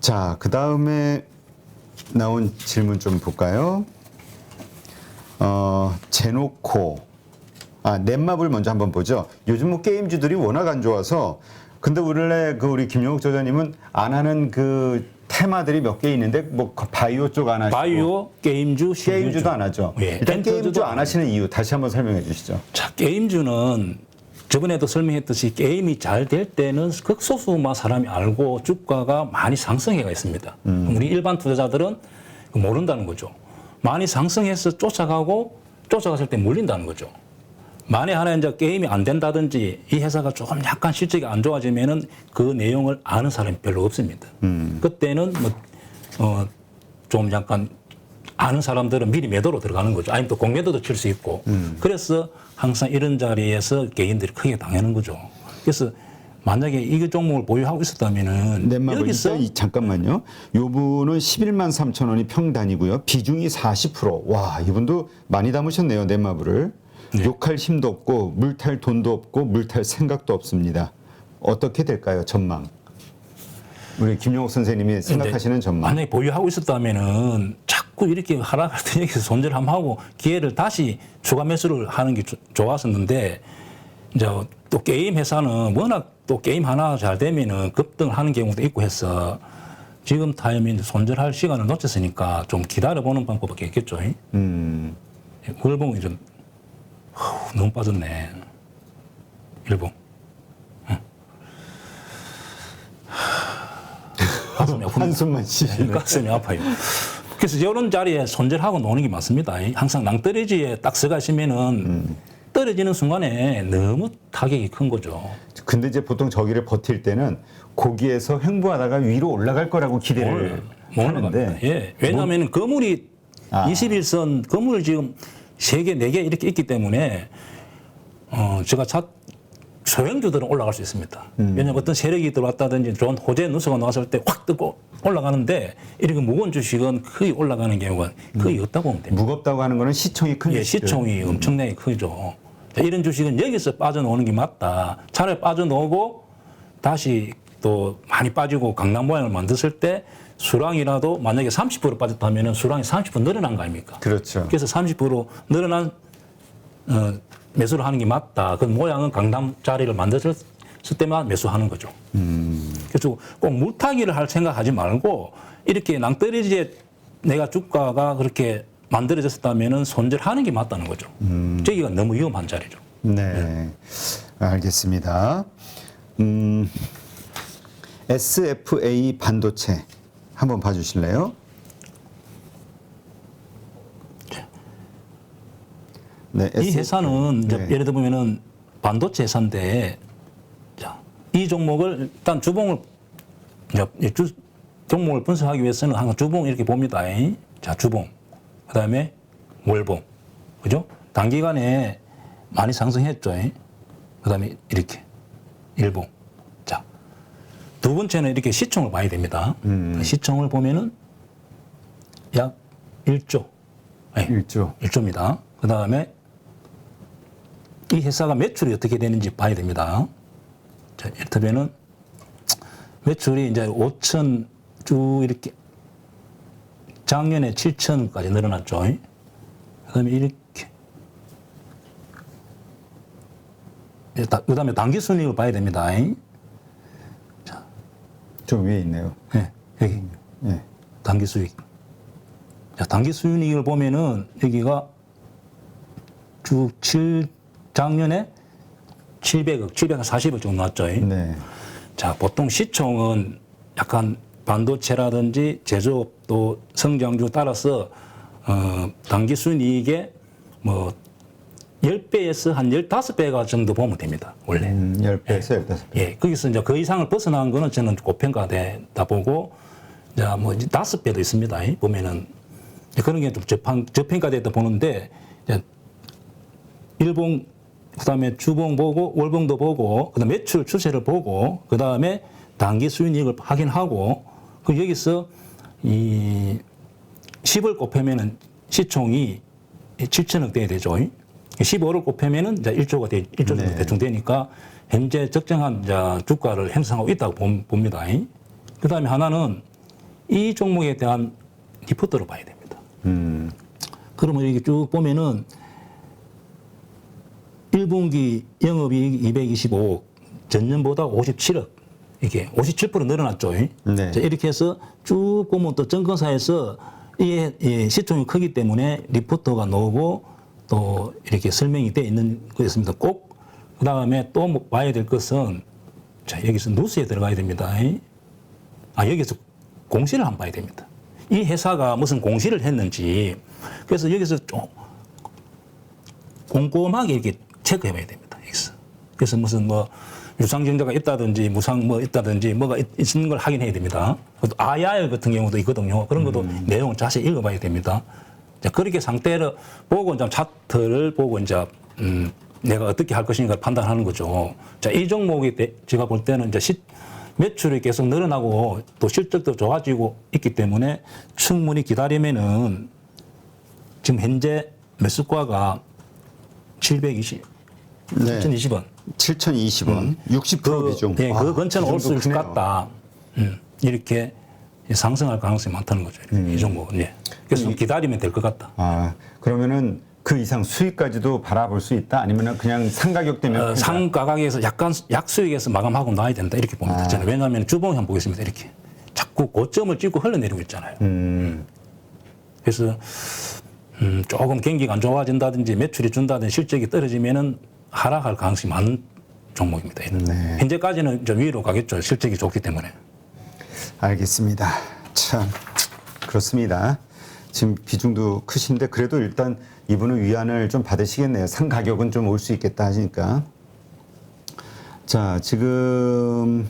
자, 그 다음에 나온 질문 좀 볼까요? 제노코. 넷마블 먼저 한번 보죠. 요즘 뭐 게임주들이 워낙 안 좋아서, 근데 원래 우리 김용욱 저자님은 안 하는 그 테마들이 몇 개 있는데, 뭐 바이오 쪽 안 하시고. 바이오, 게임주, 게임주도 안 하죠. 예. 일단 게임주 안 하시는 이유 다시 한번 설명해 주시죠. 자, 게임주는 저번에도 설명했듯이 게임이 잘 될 때는 극소수만 사람이 알고 주가가 많이 상승해가 있습니다. 우리 일반 투자자들은 모른다는 거죠. 많이 상승해서 쫓아갔을 때 물린다는 거죠. 만에 하나 이제 게임이 안 된다든지 이 회사가 조금 약간 실적이 안 좋아지면은 그 내용을 아는 사람이 별로 없습니다. 그때는 좀 약간 아는 사람들은 미리 매도로 들어가는 거죠. 아니면 또 공매도도 칠 수 있고. 그래서 항상 이런 자리에서 개인들이 크게 당하는 거죠. 그래서 만약에 이 종목을 보유하고 있었다면은 여기서 잠깐만요. 요분은 11만 3천 원이 평단이고요. 비중이 40%. 와, 이분도 많이 담으셨네요. 넷마블을. 네. 욕할 힘도 없고 물탈 돈도 없고 물탈 생각도 없습니다. 어떻게 될까요? 전망. 우리 김용욱 선생님이 생각하시는 전망. 만약에 보유하고 있었다면은 자꾸 이렇게 하락할 때 여기서 손절 한번 하고 기회를 다시 추가 매수를 하는 게 좋았었는데, 이제 또 게임 회사는 워낙 또 게임 하나 잘 되면은 급등을 하는 경우도 있고 해서 지금 타이밍에 손절할 시간을 놓쳤으니까 좀 기다려보는 방법밖에 없겠죠. 월봉이 좀 너무 빠졌네. 일봉. 가슴이 아픕니다. 한숨만 쉬시네. 가슴이 아파요. 그래서 이런 자리에 손절하고 노는 게 맞습니다. 항상 낭떠러지에 딱 서가시면은 떨어지는 순간에 너무 타격이 큰 거죠. 근데 이제 보통 저기를 버틸 때는 거기에서 횡보하다가 위로 올라갈 거라고 기대를 하는데. 예. 왜냐하면 거물이 21선 거물 지금 3개, 4개 이렇게 있기 때문에 제가 소형주들은 올라갈 수 있습니다. 왜냐하면 어떤 세력이 들어왔다든지 좋은 호재 누수가 나왔을 때 확 뜨고 올라가는데 이렇게 무거운 주식은 거의 올라가는 경우가 거의 없다고 보면 됩니다. 무겁다고 하는 거는 시총이 큰 주식. 시총이 엄청나게 크죠. 이런 주식은 여기서 빠져나오는 게 맞다. 차라리 빠져나오고 다시 또 많이 빠지고 강남 모양을 만들었을 때 수량이라도 만약에 30% 빠졌다면 수량이 30% 늘어난 거 아닙니까? 그렇죠. 그래서 30% 늘어난 매수를 하는 게 맞다. 그 모양은 강남 자리를 만들었을 때만 매수하는 거죠. 그래서 꼭 물타기를 할 생각하지 말고 이렇게 낭떠러지에 내가 주가가 그렇게 만들어졌다면 손절하는 게 맞다는 거죠. 저기가 너무 위험한 자리죠. 네, 알겠습니다. SFA 반도체 한번 봐주실래요? 네, 이 회사는 이제 예를 들면은 반도체 회사인데, 자, 이 종목을 일단 주봉을 종목을 분석하기 위해서는 항상 주봉 이렇게 봅니다. 자, 주봉, 그다음에 월봉, 그죠? 단기간에 많이 상승했죠. 그다음에 이렇게 일봉. 자, 두 번째는 이렇게 시총을 봐야 됩니다. 시총을 보면은 약 1조. 네, 1조입니다. 그다음에 이 회사가 매출이 어떻게 되는지 봐야 됩니다. 자, 이를테면은 매출이 이제 5천 쭉 이렇게 작년에 7천까지 늘어났죠. 그다음에 이렇게 그다음에 단기 순이익을 봐야 됩니다. 자, 저 위에 있네요. 네, 여기 단기 수익. 자, 단기 순이익을 보면은 여기가 쭉 작년에 700억, 740억 정도 나왔죠. 네. 자, 보통 시총은 약간 반도체라든지 제조업 또 성장주 따라서 단기 순이익의 뭐 10배에서 한 15배가 정도 보면 됩니다. 원래. 10배에서 15배. 예. 거기서 이제 그 이상을 벗어난 거는 저는 고평가되다 보고, 자, 뭐 5배도 있습니다. 보면은 그런 게 좀 저평가됐다 보는데, 일봉, 그 다음에 주봉 보고, 월봉도 보고, 그 다음에 매출 추세를 보고, 그 다음에 단기 수익을 확인하고, 그 여기서 이 10을 곱하면은 시총이 7천억 돼야 되죠. 15를 곱하면은 이제 1조 정도 대충 되니까 현재 적정한 주가를 형성하고 있다고 봅니다. 그 다음에 하나는 이 종목에 대한 리포트를 봐야 됩니다. 그러면 이렇게 쭉 보면은 1분기 영업이익 225억, 전년보다 57억, 이게 57% 늘어났죠. 네. 자, 이렇게 해서 쭉 보면 또 증권사에서 이 시총이 크기 때문에 리포터가 나오고 또 이렇게 설명이 되어 있는 거였습니다. 꼭 그 다음에 또 뭐 봐야 될 것은 자, 여기서 뉴스에 들어가야 됩니다. 여기서 공시를 한번 봐야 됩니다. 이 회사가 무슨 공시를 했는지 그래서 여기서 좀 꼼꼼하게 이렇게 체크해 봐야 됩니다. 여기서. 그래서 무슨 뭐 유상증자가 있다든지 무상 뭐 있다든지 뭐가 있는 걸 확인해야 됩니다. IR 같은 경우도 있거든요. 그런 것도 내용을 자세히 읽어봐야 됩니다. 자, 그렇게 상태를 보고 이제 차트를 보고 이제 내가 어떻게 할 것인가 판단하는 거죠. 자, 이 종목이 제가 볼 때는 이제 매출이 계속 늘어나고 또 실적도 좋아지고 있기 때문에 충분히 기다리면은 지금 현재 매수가가 720, 네. 7,020원. 7,020원, 60% 비중. 예, 그 근처는 올 수 있을 크네요. 것 같다. 이렇게 상승할 가능성이 많다는 거죠. 이 종목은. 예. 그래서 좀 기다리면 될 것 같다. 아, 그러면은 그 이상 수익까지도 바라볼 수 있다? 아니면 그냥 상가격 때문에? 상가격에서 약간 약수익에서 마감하고 나야 된다. 이렇게 봅니다. 저는 왜냐하면 주봉 한번 보겠습니다. 이렇게. 자꾸 고점을 찍고 흘러내리고 있잖아요. 그래서 조금 경기가 안 좋아진다든지 매출이 준다든지 실적이 떨어지면은 하락할 가능성이 많은 종목입니다. 네. 현재까지는 좀 위로 가겠죠. 실적이 좋기 때문에. 알겠습니다. 참, 그렇습니다. 지금 비중도 크신데 그래도 일단 이분은 위안을 좀 받으시겠네요. 상 가격은 좀 올 수 있겠다 하시니까. 자, 지금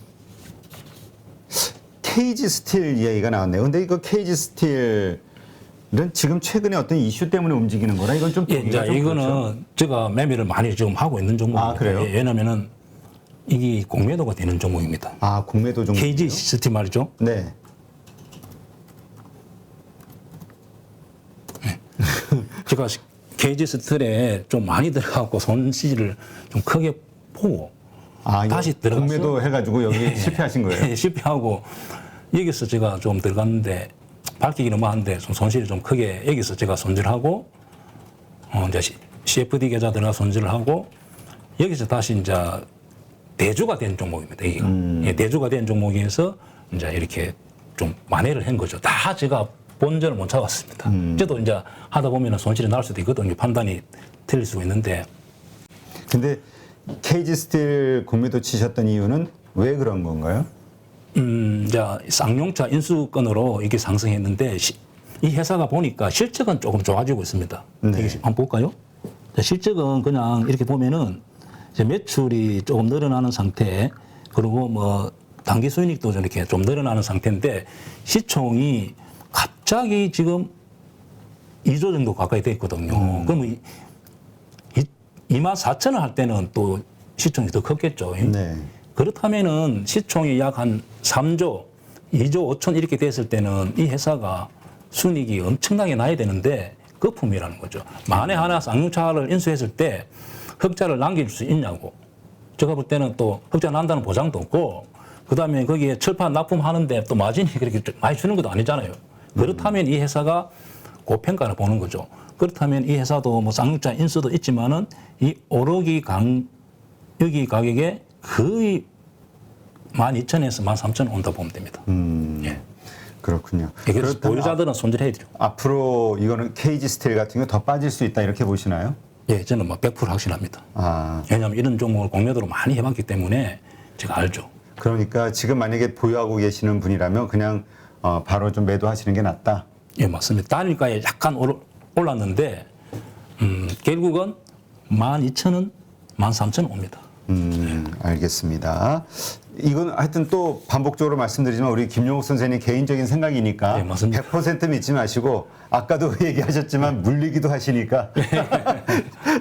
KG 스틸 이야기가 나왔네요. 근데 이거 KG 스틸은 지금 최근에 어떤 이슈 때문에 움직이는 거라 이건 좀 예, 보기가 이제 좀 이거는 그렇죠? 제가 매매를 많이 지금 하고 있는 종목입니다. 아, 그래요? 예, 왜냐면은 이게 공매도가 되는 종목입니다. 아, 공매도 종목. KG 시스템 말이죠. 네. 제가 KG 스틸에 좀 많이 들어가고 손실을 좀 크게 보고 아, 다시 들어가서 공매도 해가지고 여기 실패하신 거예요? 예, 실패하고 여기서 제가 좀 들어갔는데 밝히기는 뭐한데 손실이 좀 크게 여기서 제가 손질하고 이제 CFD 계좌 들어가 손질을 하고 여기서 다시 이제 대주가 된 종목입니다. 여기가 예, 대주가 된 종목에서 이제 이렇게 좀 만회를 한 거죠. 다 제가 본전을 못 찾았습니다. 저도 이제 하다 보면 손실이 날 수도 있거든요. 판단이 틀릴 수 있는데. 근데 KG 스틸 공매도 치셨던 이유는 왜 그런 건가요? 이제 쌍용차 인수권으로 이게 상승했는데 이 회사가 보니까 실적은 조금 좋아지고 있습니다. 네. 이게 한번 볼까요? 자, 실적은 그냥 이렇게 보면은 이제 매출이 조금 늘어나는 상태, 그리고 뭐 당기 수익도 이렇게 좀 늘어나는 상태인데 시총이 갑자기 지금 2조 정도 가까이 됐거든요. 그러면 24,000원 할 때는 또 시총이 더 컸겠죠. 네. 그렇다면은 시총이 약 한 3조, 2조 5천 이렇게 됐을 때는 이 회사가 순이익이 엄청나게 나야 되는데 거품이라는 거죠. 만에 하나 쌍용차를 인수했을 때 흑자를 남길 수 있냐고. 제가 볼 때는 또 흑자 난다는 보장도 없고 그다음에 거기에 철판 납품하는데 또 마진이 그렇게 많이 주는 것도 아니잖아요. 그렇다면 이 회사가 고평가를 보는 거죠. 그렇다면 이 회사도 뭐 쌍용차 인수도 있지만은 이 오르기 여기 가격에 거의 12,000에서 13,000 온다 보면 됩니다. 예. 그렇군요. 예, 그래서 그렇다면 보유자들은 손질해야 돼요. 앞으로 이거는 KG 스틸 같은 거 더 빠질 수 있다 이렇게 보시나요? 예, 저는 뭐 100% 확신합니다. 아, 왜냐하면 이런 종목을 공매도로 많이 해봤기 때문에 제가 알죠. 그러니까 지금 만약에 보유하고 계시는 분이라면 그냥 바로 좀 매도하시는 게 낫다. 예, 맞습니다. 단일가에 약간 올랐는데 결국은 12,000원, 13,000원 옵니다. 알겠습니다. 이건 하여튼 또 반복적으로 말씀드리지만 우리 김용욱 선생님 개인적인 생각이니까 네, 맞습니다. 100% 믿지 마시고 아까도 얘기하셨지만 물리기도 하시니까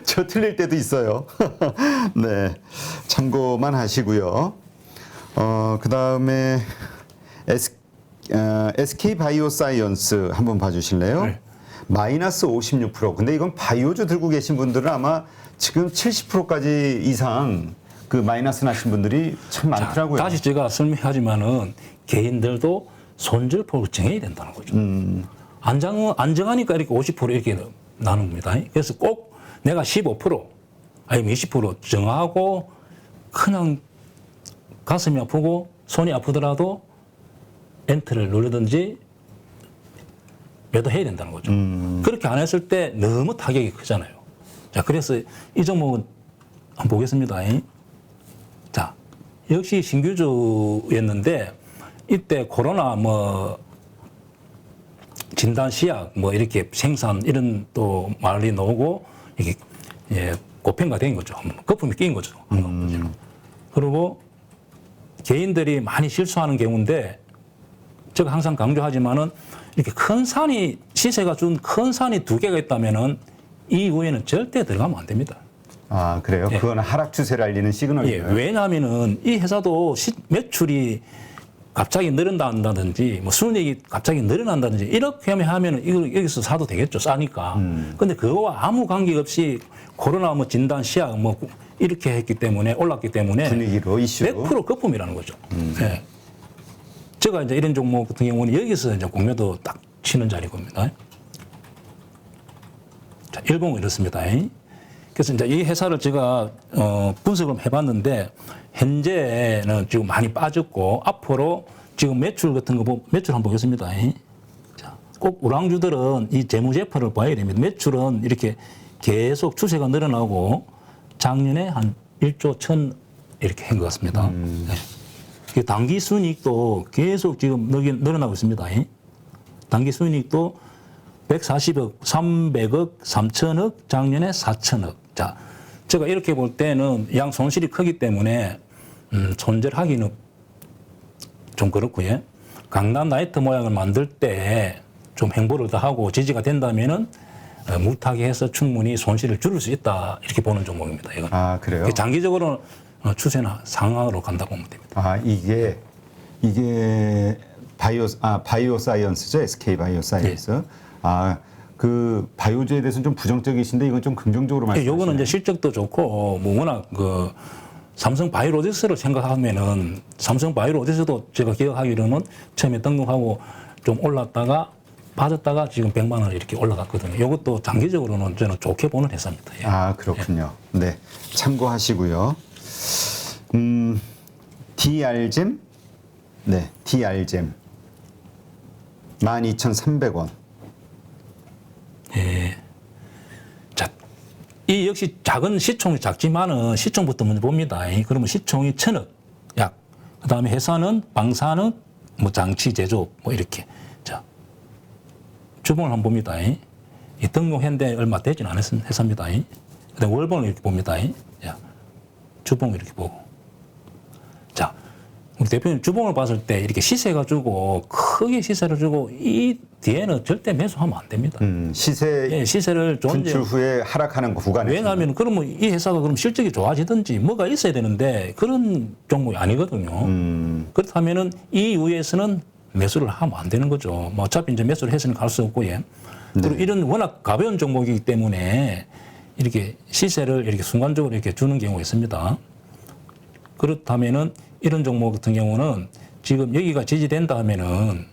저 틀릴 때도 있어요. 네, 참고만 하시고요. 그 다음에 SK 바이오사이언스 한번 봐주실래요? 네. 마이너스 56%. 근데 이건 바이오주 들고 계신 분들은 아마 지금 70%까지 이상 그 마이너스 나신 분들이 참 많더라고요. 다시 제가 설명하지만은 개인들도 손절폭을 정해야 된다는 거죠. 안정하니까 이렇게 50% 이렇게 나는 겁니다. 그래서 꼭 내가 15% 아니면 20% 정하고 그냥 가슴이 아프고 손이 아프더라도 엔터를 누르든지 매도해야 된다는 거죠. 그렇게 안 했을 때 너무 타격이 크잖아요. 자, 그래서 이 종목은 한번 보겠습니다. 자, 역시 신규주였는데 이때 코로나 뭐 진단 시약 뭐 이렇게 생산 이런 또 말이 나오고 이게 고평가 된 거죠. 거품이 낀 거죠. 그리고 개인들이 많이 실수하는 경우인데 제가 항상 강조하지만은 이렇게 큰 산이 시세가 준 큰 산이 두 개가 있다면은 이 위에는 절대 들어가면 안 됩니다. 아, 그래요? 예. 그건 하락 추세를 알리는 시그널이에요. 왜냐하면은 이 회사도 매출이 갑자기 늘어난다든지 뭐 순이익이 갑자기 늘어난다든지 이렇게 하면은 이걸 여기서 사도 되겠죠. 싸니까. 근데 그거와 아무 관계없이 코로나 뭐 진단 시약 뭐 이렇게 했기 때문에 올랐기 때문에 분위기로 이슈로 100% 거품이라는 거죠. 예. 제가 이제 이런 종목 같은 경우는 여기서 이제 공매도 딱 치는 자리 겁니다. 자, 일봉은 이렇습니다. 그래서 이제 이 회사를 제가 분석을 해봤는데 현재는 지금 많이 빠졌고 앞으로 지금 매출 같은 거 매출 한번 보겠습니다. 자, 꼭 우량주들은 이 재무제표를 봐야 됩니다. 매출은 이렇게 계속 추세가 늘어나고 작년에 한 1조 1천 이렇게 한 것 같습니다. 네. 단기 순이익도 계속 지금 늘어나고 있습니다. 단기 순이익도 140억, 300억, 3천억, 작년에 4천억. 자, 제가 이렇게 볼 때는 양 손실이 크기 때문에 손절하기는 좀 그렇고요. 강남 나이트 모양을 만들 때 좀 행보를 더 하고 지지가 된다면은 무타게 해서 충분히 손실을 줄일 수 있다 이렇게 보는 종목입니다. 이건. 아, 그래요? 장기적으로 추세는 상황으로 간다고 보면 됩니다. 아, 이게 바이오 사이언스죠? SK 바이오 사이언스. 네. 아, 그 바이오주에 대해서는 좀 부정적이신데 이건 좀 긍정적으로 말씀하시네요. 요거는 이제 실적도 좋고 뭐 워낙 그 삼성 바이오로직스를 생각하면은 삼성 바이오로직스도 제가 기억하기로는 처음에 등록하고 좀 올랐다가 빠졌다가 지금 100만 원 이렇게 올라갔거든요. 이것도 장기적으로는 저는 좋게 보는 회사입니다. 예. 아, 그렇군요. 네. 참고하시고요. DR잼? 네, DR잼. 12,300원. 예. 자, 이 역시 작은 시총이 작지만은 시총부터 먼저 봅니다. 그러면 시총이 1,000억 약. 그 다음에 회사는 방사능, 뭐 장치 제조, 뭐 이렇게. 자, 주봉을 한번 봅니다. 이 등록했는데 얼마 되진 않은 회사입니다. 그 다음에 월봉을 이렇게 봅니다. 자, 주봉을 이렇게 보고. 자, 우리 대표님 주봉을 봤을 때 이렇게 시세가 주고 크게 시세를 주고 이 뒤에는 절대 매수하면 안 됩니다. 시세 예, 시세를 분출 후에 하락하는 구간에 왜냐하면 그러면 이 회사가 그럼 실적이 좋아지든지 뭐가 있어야 되는데 그런 종목이 아니거든요. 그렇다면은 이 위에서는 매수를 하면 안 되는 거죠. 뭐 어차피 이제 매수를 해서는 갈 수 없고 예. 그리고 이런 워낙 가벼운 종목이기 때문에 이렇게 시세를 이렇게 순간적으로 이렇게 주는 경우가 있습니다. 그렇다면은 이런 종목 같은 경우는 지금 여기가 지지된다 하면은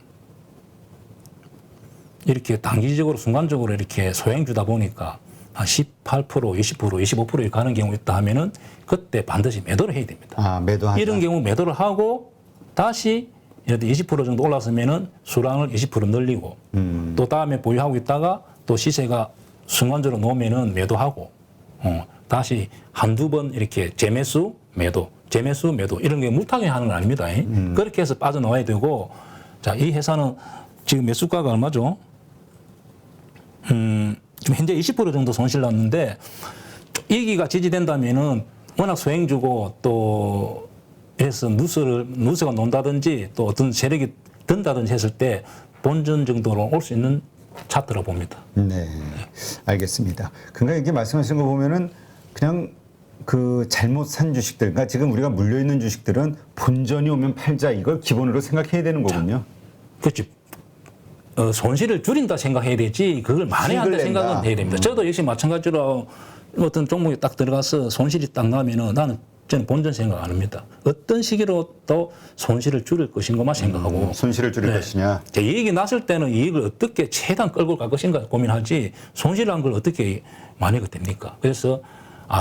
이렇게 단기적으로 순간적으로 이렇게 소행주다 보니까 한 18%, 20%, 25% 이렇게 가는 경우 있다 하면은 그때 반드시 매도를 해야 됩니다. 아, 매도한다. 이런 경우 매도를 하고 다시 예를 들어 20% 정도 올랐으면은 수량을 20% 늘리고 또 다음에 보유하고 있다가 또 시세가 순간적으로 놓으면은 매도하고 다시 한두 번 이렇게 재매수, 매도, 재매수, 매도 이런 게 물타기 하는 건 아닙니다. 그렇게 해서 빠져나와야 되고 자, 이 회사는 지금 매수가가 얼마죠? 지금 현재 20% 정도 손실 났는데 여기가 지지된다면은 워낙 소행주고 또 해서 누수가 논다든지 또 어떤 세력이 든다든지 했을 때 본전 정도로 올 수 있는 차트라고 봅니다. 네, 알겠습니다. 그러니까 이게 말씀하시는 거 보면은 그냥 그 잘못 산 주식들, 그러니까 지금 우리가 물려 있는 주식들은 본전이 오면 팔자 이걸 기본으로 생각해야 되는 거군요. 그렇지. 손실을 줄인다 생각해야 되지 그걸 만회한다 생각은 해야 됩니다. 저도 역시 마찬가지로 어떤 종목에 딱 들어가서 손실이 딱 나면은 나는 저는 본전 생각 안 합니다. 어떤 식으로 또 손실을 줄일 것인가만 생각하고 손실을 줄일 네. 것이냐. 이익이 났을 때는 이익을 어떻게 최대한 끌고 갈 것인가 고민하지 손실한 걸 어떻게 만회가 됩니까? 그래서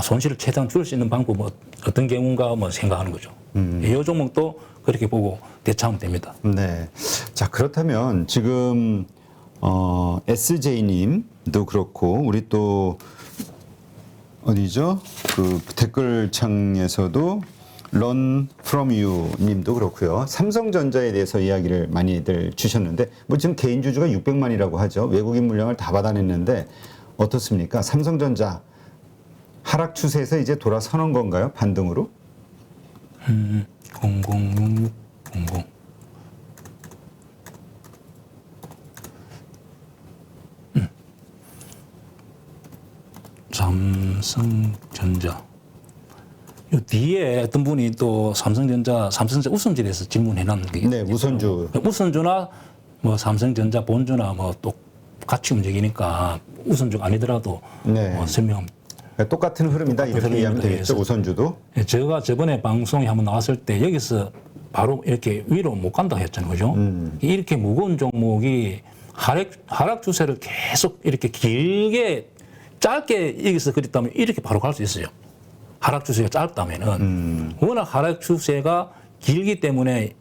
손실을 최대한 줄일 수 있는 방법은 어떤 경우인가 뭐 생각하는 거죠. 이 종목도 그렇게 보고 대처하면 됩니다. 네. 자, 그렇다면 지금 SJ님도 그렇고 우리 또 어디죠? 그 댓글창에서도 Run from you 님도 그렇고요. 삼성전자에 대해서 이야기를 많이들 주셨는데 뭐 지금 개인 주주가 600만이라고 하죠. 외국인 물량을 다 받아냈는데 어떻습니까? 삼성전자 하락 추세에서 이제 돌아서는 건가요? 반등으로? 006600 삼성전자 요 뒤에 어떤 분이 또 삼성전자 우선주에서 질문해 놨는 게 네, 우선주. 우선주나 뭐 삼성전자 본주나 뭐 또 같이 움직이니까 우선주가 아니더라도 네. 뭐 설명. 똑같은 흐름이다 이렇게 흐름입니다. 이해하면 되겠죠. 우선주도. 제가 저번에 방송에 한번 나왔을 때 여기서 바로 이렇게 위로 못 간다 했잖아요, 그죠? 이렇게 무거운 종목이 하락 추세를 계속 이렇게 길게 짧게 여기서 그랬다면 이렇게 바로 갈 수 있어요. 하락 추세가 짧다면은 워낙 하락 추세가 길기 때문에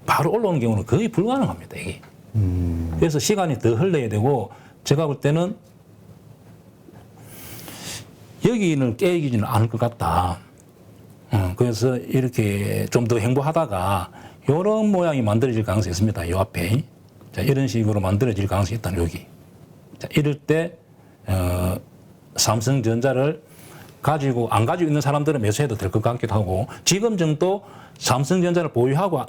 바로 올라오는 경우는 거의 불가능합니다, 이게. 그래서 시간이 더 흘러야 되고 제가 볼 때는 여기는 깨지지는 않을 것 같다. 그래서 이렇게 좀 더 행보하다가 이런 모양이 만들어질 가능성이 있습니다. 이 앞에. 자, 이런 식으로 만들어질 가능성이 있다, 여기. 자, 이럴 때, 삼성전자를 안 가지고 있는 사람들은 매수해도 될 것 같기도 하고, 지금 정도 삼성전자를 보유하고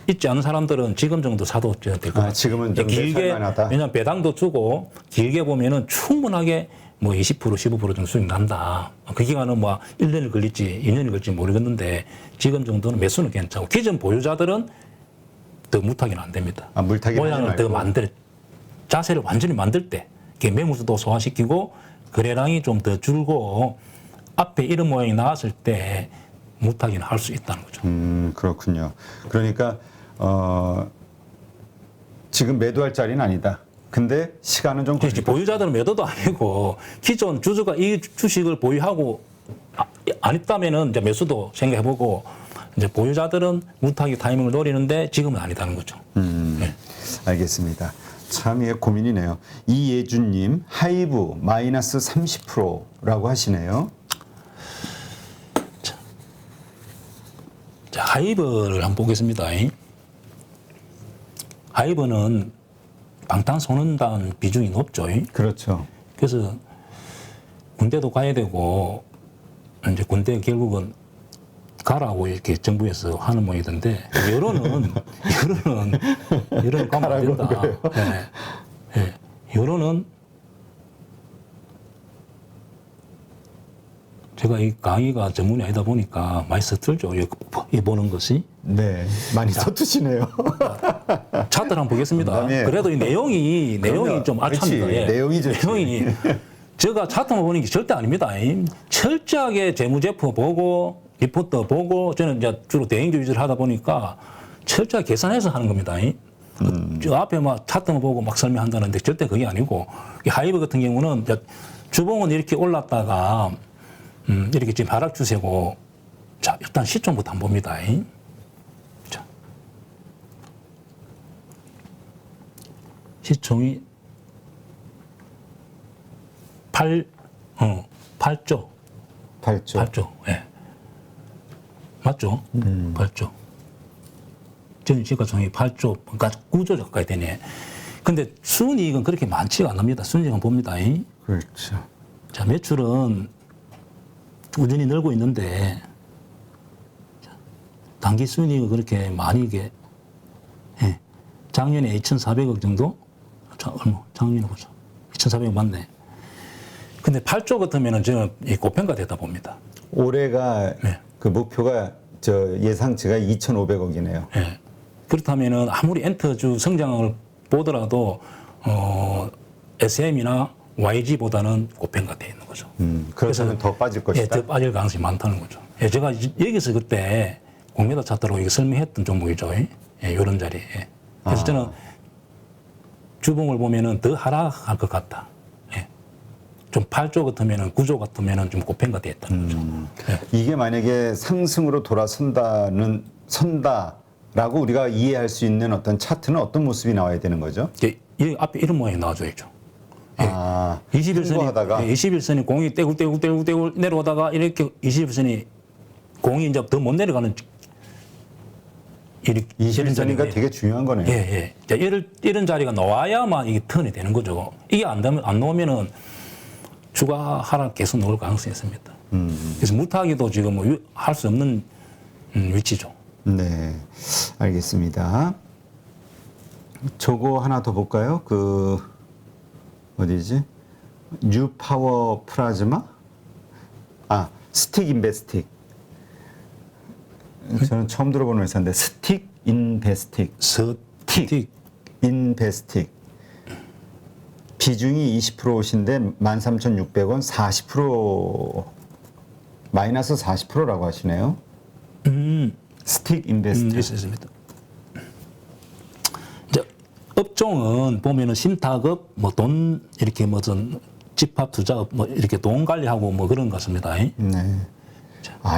있지 않은 사람들은 지금 정도 사도 될 것 같아요. 지금은 좀 길게, 살만하다. 왜냐면 배당도 주고, 길게 보면은 충분하게 뭐 20%, 15% 정도 수익 난다. 그 기간은 뭐 1년이 걸릴지 2년이 걸릴지 모르겠는데 지금 정도는 매수는 괜찮고 기존 보유자들은 더 물타기는 안 됩니다. 물타기 모양을 더 자세를 완전히 만들 때 매물수도 소화시키고 거래량이 좀 더 줄고 앞에 이런 모양이 나왔을 때 물타기는 할 수 있다는 거죠. 그렇군요. 그러니까 지금 매도할 자리는 아니다. 근데 시간은 좀 걸릴 보유자들은 매도도 아니고 기존 주주가 이 주식을 보유하고 안 있다면은 이제 매수도 생각해보고 이제 보유자들은 물타기 타이밍을 노리는데 지금은 아니다는 거죠. 네. 알겠습니다. 참 이게 고민이네요. 이예준님 하이브 마이너스 30%라고 하시네요. 자, 하이브를 한번 보겠습니다. 하이브는 방탄소년단 비중이 높죠. 그렇죠. 그래서 군대도 가야 되고 이제 군대 결국은 가라고 이렇게 정부에서 하는 모양이던데 여론은 가면 안 된다. 네. 여론은 제가 이 강의가 전문이 아니다 보니까 많이 서툴죠. 이 보는 것이. 네, 많이 서투시네요. 차트를 한번 보겠습니다. 농담이에요. 그래도 이 내용이 좀 알찹니다. 그렇지, 내용이 좋지. 내용이 제가 차트만 보는 게 절대 아닙니다. 철저하게 재무제표 보고 리포트 보고 저는 이제 주로 대행주 위주로 하다 보니까 철저하게 계산해서 하는 겁니다. 저 앞에 막 차트만 보고 막 설명한다는데 절대 그게 아니고 이 하이브 같은 경우는 이제 주봉은 이렇게 올랐다가 이렇게 지금 하락 추세고 자 일단 시총부터 한번 봅니다. 자 시총이 8조. 8조. 예. 맞죠? 8조. 저는 시가총액이 8조, 그러니까 9조 가까이 되네. 근데 순이익은 그렇게 많지가 않습니다. 순이익은 봅니다. 그렇죠. 자, 매출은 꾸준히 늘고 있는데, 단기 순이익은 그렇게 많이 이게, 예. 작년에 2,400억 정도? 작년에 보자. 2,400억 맞네. 근데 8조 같으면은 저는 고평가 되다 봅니다. 올해가 네. 그 목표가 예상치가 2,500억이네요. 네. 그렇다면은 아무리 엔터주 성장을 보더라도 SM이나 YG보다는 고평가 되어 있는 거죠. 그래서는 더 빠질 것이다. 예, 더 빠질 가능성이 많다는 거죠. 예, 제가 여기서 그때 공매도 차트로 이거 설명했던 종목이죠. 예, 이런 자리에. 그래서 저는 주봉을 보면은 더 하락할 것 같다. 예. 좀 8조 같으면은 9조 같으면은 좀 고평가 되어 있다는 거죠. 예. 이게 만약에 상승으로 선다라고 우리가 이해할 수 있는 어떤 차트는 어떤 모습이 나와야 되는 거죠? 이 앞에 이런 모양이 나와줘야죠. 예. 아, 21선이, 21선이 공이 떼굴 내려오다가 이렇게 21선이 공이 이제 더 못 내려가는 21선이가 되게 중요한 거네요. 예, 예. 자, 이런 자리가 나와야만 이게 턴이 되는 거죠. 이게 안 나오면은 주가 하락 계속 나올 가능성이 있습니다. 그래서 무타기도 지금 뭐 할 수 없는 위치죠. 네, 알겠습니다. 저거 하나 더 볼까요? 어디지? 뉴파워 플라즈마? 스틱 인베스틱. 저는 처음 들어보는 회사인데 스틱 인베스틱. 스틱 인베스틱. 비중이 20%신데 13,600원 40% 마이너스 40%라고 하시네요. 스틱 인베스틱. 있습니다. 업종은 보면은 신탁업, 뭐 돈 이렇게 무슨 집합 투자업, 뭐 이렇게 돈 관리하고 뭐 그런 것 같습니다. 네.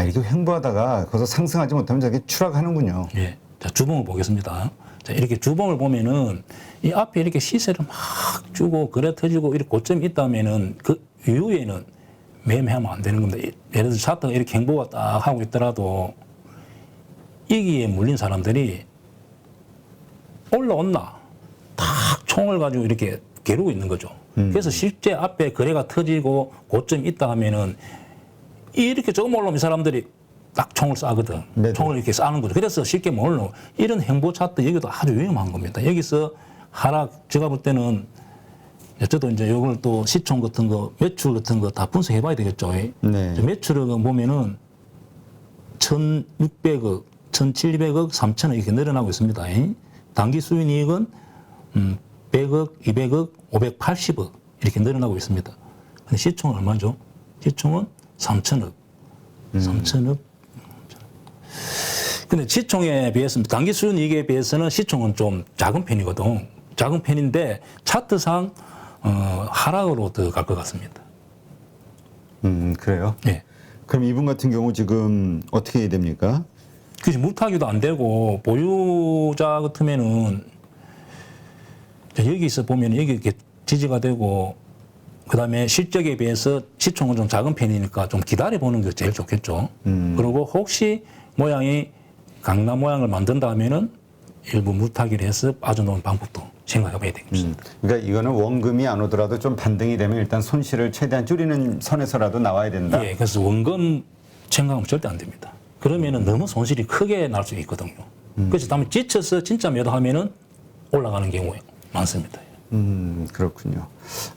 이렇게 횡보하다가 거기서 상승하지 못하면 저게 추락하는군요. 예. 자, 주봉을 보겠습니다. 자, 이렇게 주봉을 보면은 이 앞에 이렇게 시세를 막 주고 거래 터지고 이렇게 고점이 있다면은 그 이후에는 매매하면 안 되는 겁니다. 예를 들어서 차트가 이렇게 행보가 딱 하고 있더라도 이기에 물린 사람들이 올라왔나? 딱 총을 가지고 이렇게 겨루고 있는 거죠. 그래서 실제 앞에 거래가 터지고 고점이 있다 하면은 이렇게 조금 올라오면 이 사람들이 딱 총을 쏴거든. 네네. 총을 이렇게 쏴는 거죠. 그래서 쉽게 못 올라오. 이런 행보 차트 여기도 아주 위험한 겁니다. 여기서 하락, 제가 볼 때는 저도 이제 이걸 또 시총 같은 거, 매출 같은 거 다 분석해 봐야 되겠죠. 네. 매출을 보면은 1,600억, 1,700억, 3,000억 이렇게 늘어나고 있습니다. 단기 수익이익은 100억, 200억, 580억 이렇게 늘어나고 있습니다. 근데 시총은 얼마죠? 시총은 3,000억. 3,000억. 근데 시총에 비해서, 단기 수익에 비해서는 시총은 좀 작은 편이거든. 작은 편인데 차트상 하락으로 더 갈 것 같습니다. 그래요? 예. 그럼 이분 같은 경우 지금 어떻게 해야 됩니까? 그래서 무타기도 안 되고 보유자 같으면은 여기서 보면 여기 이렇게 지지가 되고 그다음에 실적에 비해서 시총은 좀 작은 편이니까 좀 기다려 보는 게 제일 좋겠죠. 그리고 혹시 모양이 강남 모양을 만든다 하면은 일부 무타기를 해서 빠져나오는 방법도 생각해 봐야 되겠습니다. 그러니까 이거는 원금이 안 오더라도 좀 반등이 되면 일단 손실을 최대한 줄이는 선에서라도 나와야 된다. 예, 그래서 원금 생각하면 절대 안 됩니다. 그러면은 너무 손실이 크게 날 수 있거든요. 그래서 다음에 지쳐서 진짜 매도하면은 올라가는 경우가 많습니다. 그렇군요.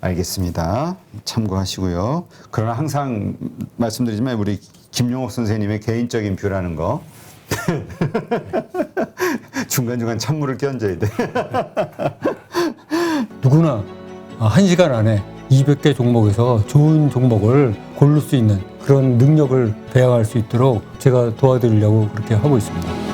알겠습니다. 참고하시고요. 그러나 항상 말씀드리지만 우리 김용옥 선생님의 개인적인 뷰라는 거 중간중간 찬물을 끼얹어야 돼. 누구나 1시간 안에 200개 종목에서 좋은 종목을 고를 수 있는 그런 능력을 배양할 수 있도록 제가 도와드리려고 그렇게 하고 있습니다.